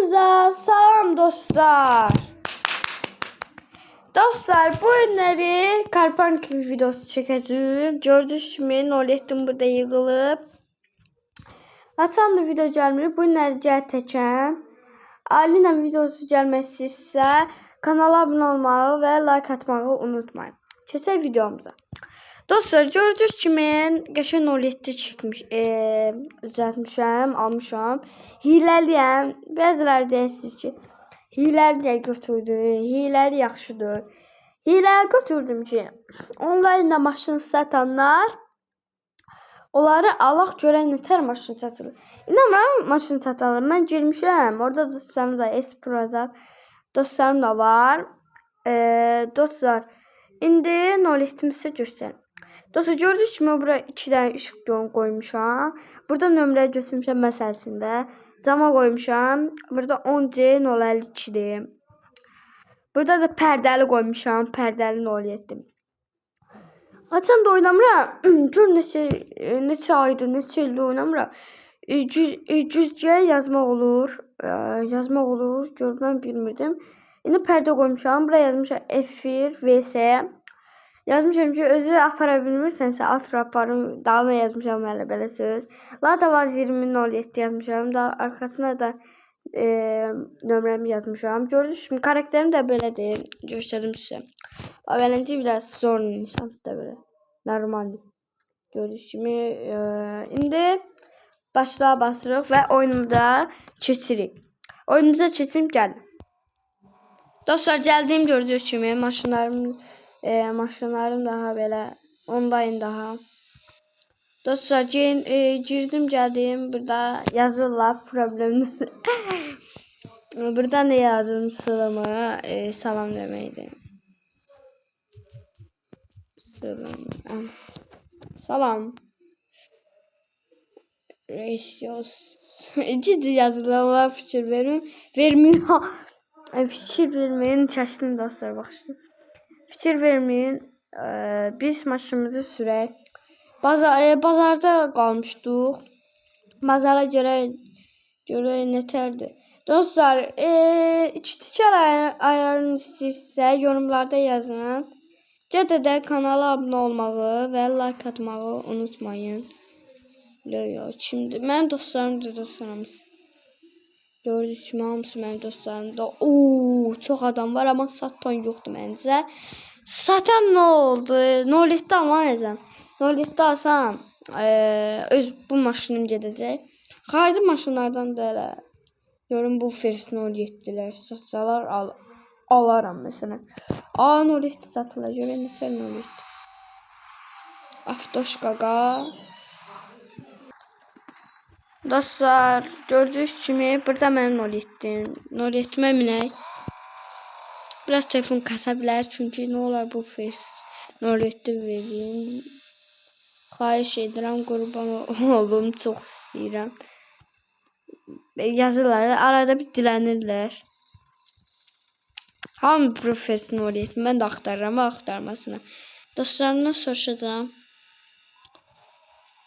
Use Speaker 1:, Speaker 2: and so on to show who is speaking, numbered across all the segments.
Speaker 1: Hamınıza salam dostlar. Dostlar, bu günləri Karpanki videosu çəkəcəyim. Gördüyünüz kimi Nolettim burada yığılıb. Açan da video gəlmir. Bu günləri gəl təkəm. Alina videosu gəlməsi isə kanala abunə olmağı və like atmağı unutmayın. Keçək videomuza. Dostlar, gördüyünüz kimi qəşəng Noletti çəkmiş, düzəltmişəm, almışam. Hiləliyəm. Bəziləri deyirsiniz ki, hiləli də götürdü, hiləli yaxşıdır. Hiləli götürdüm ki, onlaynda maşın satanlar onları alaq görək nətər maşın satılır. İnanmıram maşın satılır. Mən girmişəm, orada dostlarım da Esproza dostlarım da var. Dostlar, indi Nolettimi sizə göstərim. Dostlar, gördüyünüz kimi buraya 2 dənə işıq qoymuşam. Burada nömrə götürmüşəm məsələsində. Cama qoymuşam. Burada 10C052-dir. Burada da pərdəli qoymuşam. Pərdəli Nolettim. Açan da oynamıram. Gör neçə aydır, neçə ildir oynamıram. Cüzcə yazmaq olur. Yazmaq olur. Gör, mən bilmirdim. İndi pərdə qoymuşam. Buraya yazmışam F1 VS. Yazmışam ki, özü apara bilmirsənsə, altı aparım. Dalına yazmışam belə söz. Lada Vaz 2007 yazmışam. Da arkasına da nömrəmi yazmışam. Gördüyünüz kimi karakterim də belədir. Göstərdim sizə. Avəlinci biraz zor insan da belə. Normaldir. Gördüyünüz kimi indi başlığa basırıq və oyunumuza keçirik. Oyunumuza keçim gəlin. Dostlar, gəldiyim gördüyünüz kimi maşınlarım daha belə online daha. Dostlar, girdim gəldim. Burada yazırlar problemdir. Burada ne yazdım sılımı? Salam deməkdir. Salam. Ratios. Ciddi yazılan fikir verin. Vermiyor. Fikir vermeyin. Çəşdim dostlar, baxın. Fikir vermeyin. Biz maşınımızı sürək. Bazarda qalmışdıq. Bazara görə nətərdir. Dostlar, tikər ayarını istəyirsə yorumlarda yazın. Cədədə kanala abunə olmağı və like atmağı unutmayın. Şimdi mənim dostlarımdır, dostlarımız. Gördüyünüz kimi hamısı mənim dostlarımda. Çox adam var, amma satan yoxdur məncə. Satan nə oldu? Noletti almayacağam. Noletti alsam öz bu maşınım gedəcək. Xarici maşınlardan da elə görün bu first Nolettilər satsalar alaram məsələn. Noletti satılır. Görün nətər Noletti. Avtoşqaqa. Dostlar, gördüyünüz kimi burada mənim Nolettim. Nolettimə minək. Biraz telefon kasa bilər, çünki nə olar bu first Noletti verin. Xahiş edirəm, qurban oldum, çox istəyirəm. Yazırlar, arada bir dilənirlər. Hamı bu first Noletti, mən də axtarıram, axtarmasına. Dostlarımdan soruşacağım.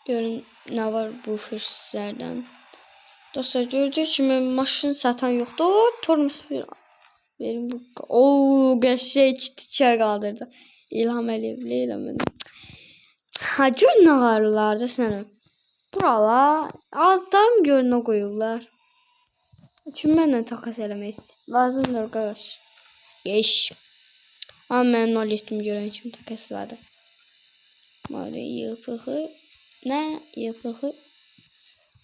Speaker 1: Görün nə var bu firstlərdən. Dostlar, gördüyünüz kimi maşın satan yoxdur. Tormus verin bu. Qəşəng tikər qaldırdı. İlham Əliyevli eləmədim. Gör nə varlar da sənə. Buralar azdan görünə qoyurlar. Kim mənlə takas eləmək istəyir? Lazımdır qardaş. Geç. Amma mənim Nolettimi görən kimi takasladı. Mali yıpığı. Nə yıpığı?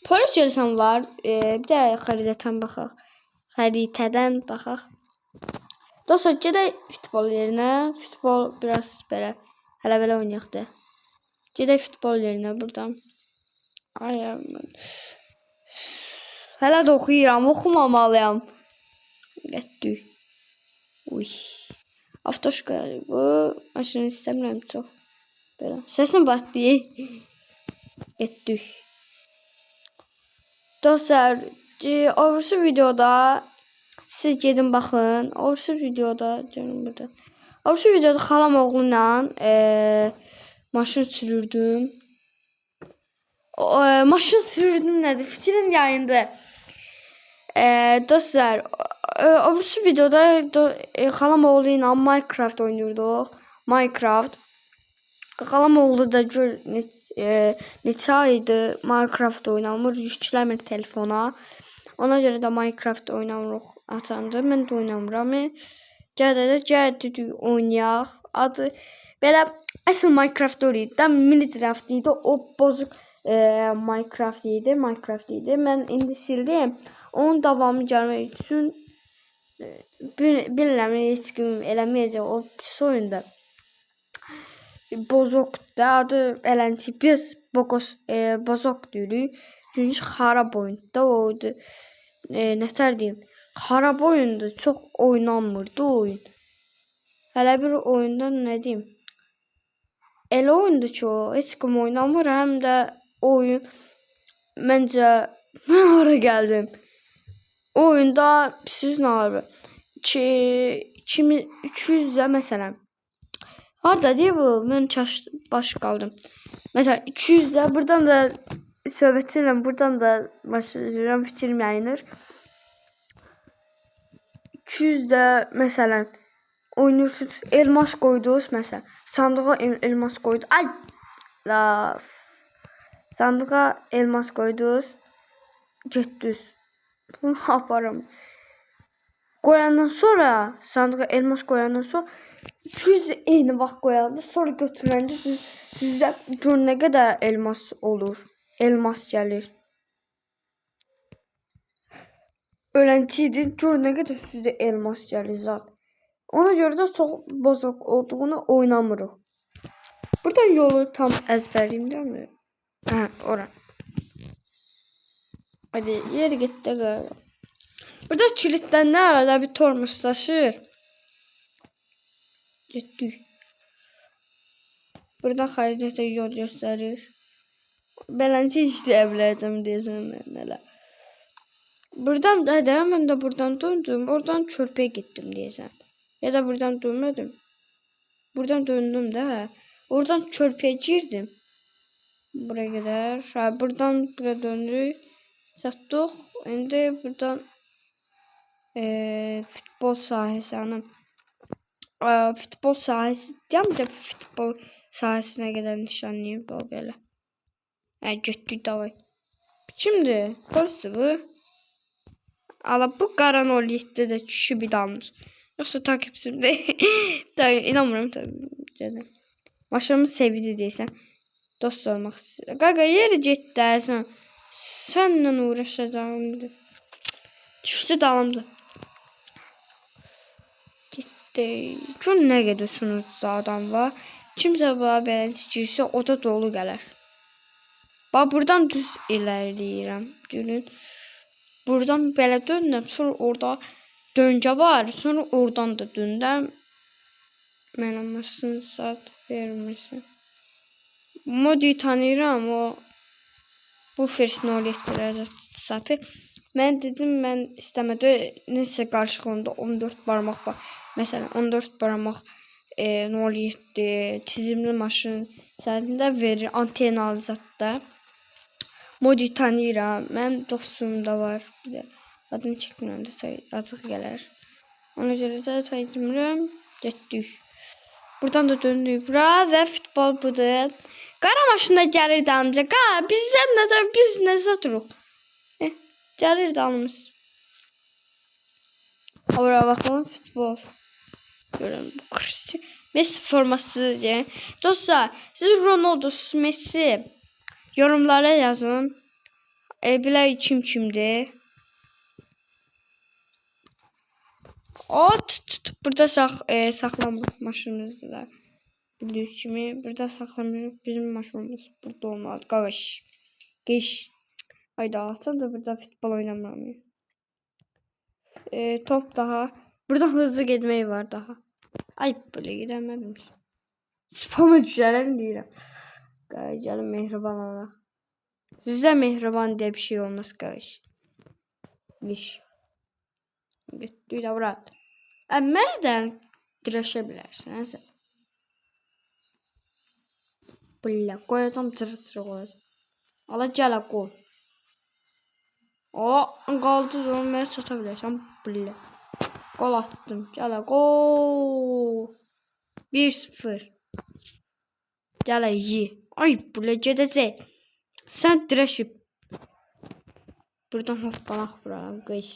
Speaker 1: Polis görsən var. Bir də xəritədən baxaq. Xəritədən baxaq. Dostlar, gedək futbol yerinə. Futbol biraz belə hələ belə oynayaq da. Gedək futbol yerinə buradan. Hələ də oxuyuram, oxumamalıyam. Getdik. Avtoşqa bu maşını istəmirəm çox. Belə. Səsim batdı. Getdik. Dostlar, orası videoda siz gedin baxın. Orası videoda canım burada. Orası videoda xalam oğluyla maşın sürürdüm. Maşın sürürdüm nədir? Fikrin yayında. Dostlar, o videoda xalam oğlu ilə Minecraft oynuyorduk. Minecraft. Xalam oğlu da gör neçə aydır Minecraft oynamır, yükləmir telefona. Ona görə də Minecraft oynamırıq açanda. Mən də oynamıram. Gəldik oynayaq. Adı belə əsl Minecraft idi də, Minecraft idi. O bozuk Minecraft idi. Mən indi sildim. Onun davamı gəlmək üçün bilmirəm, heç kim eləməyəcək o pis oyunda. Bozok da adı eləncə biz bozok deyirik. Çünki xarab oyunda oydu. Nətər deyim? Xarab oyunda çox oynanmırdı o oyun. Hələ bir oyunda nə deyim? Elə oyundur ki o heç kim oynamır, həm də oyun məncə mən ora gəldim. O oyunda siz nə var? 200-də məsələn. Harda deyə bu? Mən baş qaldım. Məsələn 200-də buradan da söhbət edirəm, buradan da başlayıram, fikrim yayınır. 200-də məsələn oynayırsınız, elmas qoydunuz məsələn. Sandığa elmas qoydunuz. Ay! La! Sandığa elmas qoydunuz. Getdiniz. Bunu aparım. Qoyandan sonra, sandığa elmas qoyandan sonra 200 eyni vaxt qoyanda, sonra götürəndə sizdə gör nə qədər elmas olur. Elmas gəlir. Ölənçiydi, gör nə qədər sizdə elmas gəlir zat. Ona görə də çox bozuk olduğunu oynamırıq. Buradan yolu tam əzbərliyim deyilmi? Hə, ora. Hadi yeri getdi qara. Burada kilitdən nə arada bir tormus taşır. Getdik. Burada xəritədə yol göstərir. Belənçə işləyə biləcəm deyəsən nələr. Buradan da mən də buradan döndüm. Oradan körpəyə getdim deyəsən. Ya da buradan dönmədim. Buradan döndüm də. Oradan körpəyə girdim. Buraya qədər. Ha, buradan bura döndük. Çatdıq. İndi buradan futbol sahəsi. Futbol sahəsi deyəm də futbol sahəsinə qədər nişanlayım bu belə. Getdik davay. Kimdir? Polisdir bu. Ala bu qaranol yetdi də kişi bir damız. Yoxsa takipçimdə. İnanmıram tabii. Maşımı sevdi deyəsən. Dost olmaq istəyir. Qaqa yeri getdi sən. Sənlə uğraşacağım. Düşdü dalımda. Getdi. Gün nə qədər sunucuda adam var. Kimsə bana belənçə girsə o da dolu gələr. Bax buradan düz ilərləyirəm. Görün. Buradan belə döndüm. Sonra orada döngə var. Sonra oradan da döndüm. Mənə maşın saat vermirsən. Modi tanıyıram. O bu first 07 satır. Mən dedim, mən istəmədə nəsə qarşılığında 14 barmaq var. Məsələn 14 barmaq 07 çizimli maşın sənədə verir, antenalı zətdə. Modi tanıyıram. Mən dostum da var. Bir də adını çəkmirəm də azıq gələr. Ona görə də tanıyıram. Getdik. Buradan da döndük bura və futbol budur. Qara maşında gəlir dalımca. Biz nə satırıq? Gəlir dalımız. Ora baxın futbol. Görün bu Cristiano Messi forması. Dostlar, siz Ronaldo, Messi yorumlara yazın. Bilək kimdir? Burada saxlamaq maşınımızdır da. Bildiyiniz kimi burada saxlamışıq bizim maşınımız. Burada olmalı. Qağış. Geç. Hayda alsan da burada futbol oynamıram. Top daha. Burada hızlı getmək var daha. Ay böyle gidemedim. Spam'a düşərəm deyirəm. Gəlin mehriban olaq. Sizə mehriban deyə bir şey olmaz qardaş. Geç. Getdik də bura. Məndən dirəşə bilərsən. Nəsə. Billa qoyacam cırı-cırı qoyacam. Ala gələ qoy. qaldı zaman mənə çata bilərsən. Bilə. Gol attım. Gələ gol. 1-0. Gələ yi. Ay bilə gedəcək. Sən dirəşib. Buradan hoppanaq bura. Qış.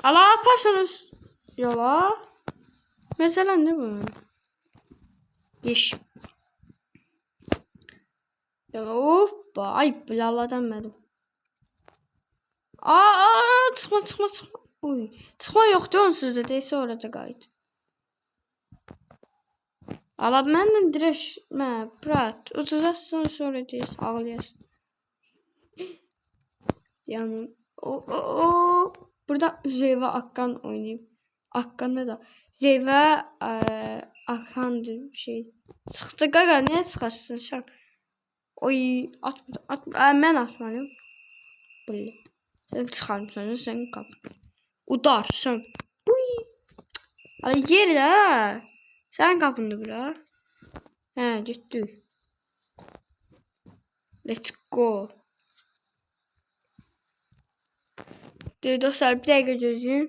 Speaker 1: Ala aparsanız. Yola. Məsələn nə bu? Yeş. Yola hoppa. Ay bilə Allahdan mənim. Çıxma. Uy. Çıxma yoxdur onsuz da deysə orada qayıt. Ala mənlə dirəşmə, brat. Ucuzasın sonra deyirsən, ağlayasın. Yəni, burada Zeyva Akkan oynayıb. Akkan nə da? Zeyva Akkandır bir şey. Çıxdı qaqa, niyə çıxarsın sən? Oy, atma. Mən atmalıyım. Böyle. Sen çıxarmısan, sen qap. Udar, sən. Uy. Ala yeri də. Sən qapındı bura. Hə, getdik. Let's go. Dostlar, bir dəqiqə gözləyin.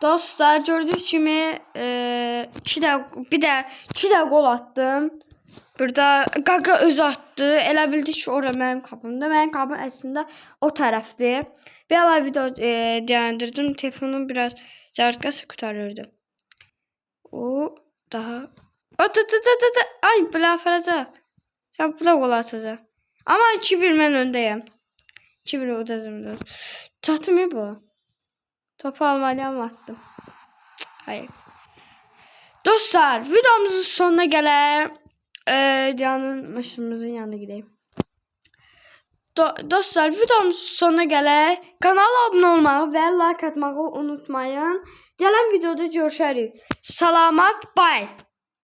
Speaker 1: Dostlar, gördüyünüz kimi 2 də gol attım. Burada qaqa öz atdı. Elə bildi ki, ora mənim qapımda. Mənim qapım əslində o tərəfdir. Bir əlavə video dayandirdim. Telefonum biraz zərgəsi qutarırdı. O daha. Ay, bula fərəcək. Sən bula gol atacaq. Amma 2-1 mən öndəyəm. 2-1 udazımdır. Çatmıyor bu. Topu almalıyam attım. Hayır. Dostlar, videomuzun sonuna gələk. Diyanın maşınımızın yanına gideyim. Dostlar, videomuzun sonuna gələk. Kanala abunə olmağı və like atmağı unutmayın. Gələn videoda görüşərik. Salamat, bye.